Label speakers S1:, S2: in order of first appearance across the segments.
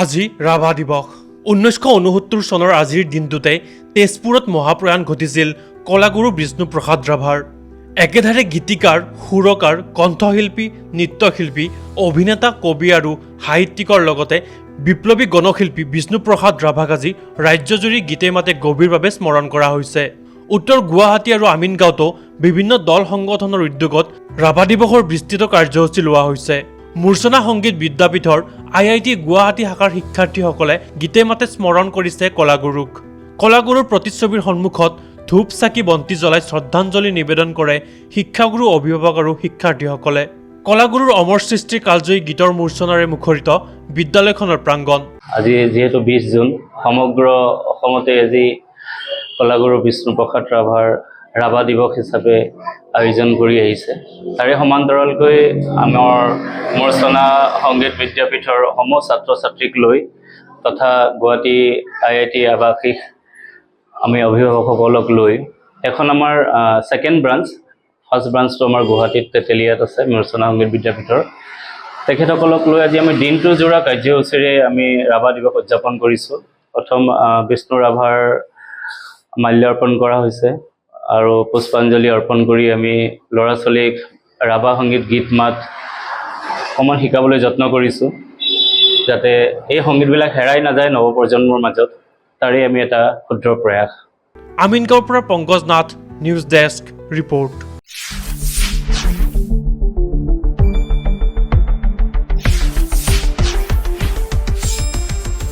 S1: আজি ৰাভা দিৱস 1969 চনৰ আজিৰ দিনটোতে তেজপুৰত মহাপ্ৰয়াণ ঘটিছিল কলাগুৰু বিষ্ণুপ্ৰসাদ ৰাভাৰ। একেধাৰে গীতিকাৰ, সুৰকাৰ, কণ্ঠশিল্পী, নৃত্যশিল্পী, অভিনেতা, কবি আৰু সাহিত্যিকৰ লগতে বিপ্লৱী গণশিল্পী বিষ্ণুপ্ৰসাদ ৰাভাক আজি ৰাজ্যজুৰি গীতে মাতে গভীৰভাৱে স্মৰণ কৰা হৈছে। উত্তৰ গুৱাহাটী আৰু আমিনগাঁৱতো বিভিন্ন দল সংগঠনৰ উদ্যোগত ৰাভা দিৱসৰ বিস্তৃত কাৰ্যসূচী লোৱা হৈছে। মূৰ্ছনা সংগীত বিদ্যাপীঠৰ IIT গুৱাহাটী শাখাৰ শিক্ষাৰ্থীসকলে গীতে মাতে স্মৰণ কৰিছে কলাগুৰুক। কলাগুৰুৰ প্ৰতিচ্ছবিৰ সন্মুখত ধূপ চাকি বন্তি জ্বলাই শ্ৰদ্ধাঞ্জলি নিবেদন কৰে শিক্ষাগুৰু, অভিভাৱক আৰু শিক্ষাৰ্থীসকলে। কলাগুৰুৰ অমৰ সৃষ্টিৰ কালজয়ী গীতৰ মূৰ্ছনাৰে মুখৰিত বিদ্যালয়খনৰ প্ৰাংগণ।
S2: আজি যিহেতু 20 জুন, সমগ্ৰ অসমতে আজি কলাগুৰু বিষ্ণুপ্ৰসাদ ৰাভাৰ ৰাভা দিৱস হিচাপে আয়োজন কৰি আহিছে। তাৰে সমান্তৰালকৈ আমাৰ মূৰ্ছনা সংগীত বিদ্যাপীঠৰ সমূহ ছাত্ৰ ছাত্ৰীক লৈ তথা গুৱাহাটী IIT আৱাসিক আমি অভিভাৱকসকলক লৈ এখন আমাৰ ছেকেণ্ড ব্ৰাঞ্চ, ফাৰ্ষ্ট ব্ৰাঞ্চটো আমাৰ গুৱাহাটীত তেতেলীয়াত আছে মূৰ্ছনা সংগীত বিদ্যাপীঠৰ। তেখেতসকলক লৈ আজি আমি দিনটো জোৰা কাৰ্যসূচীৰে আমি ৰাভা দিৱস উদযাপন কৰিছোঁ। প্ৰথম বিষ্ণু ৰাভাৰ মাল্যাৰ্পণ কৰা হৈছে আৰু পুষ্পাঞ্জলি অৰ্পণ কৰি আমি ল'ৰা ছোৱালীক ৰাভা সংগীত গীত মাত অকণমান শিকাবলৈ যত্ন কৰিছোঁ, যাতে এই সংগীতবিলাক হেৰাই নাযায় নৱপ্ৰজন্মৰ মাজত। তাৰে আমি এটা ক্ষুদ্ৰ প্ৰয়াস।
S1: আমিনগাঁৱৰ পৰা Pankaj Nath, news desk report.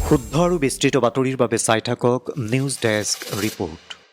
S3: শুদ্ধ আৰু বিস্তৃত বাতৰিৰ বাবে চাই থাকক নিউজ ডেস্ক ৰিপৰ্ট।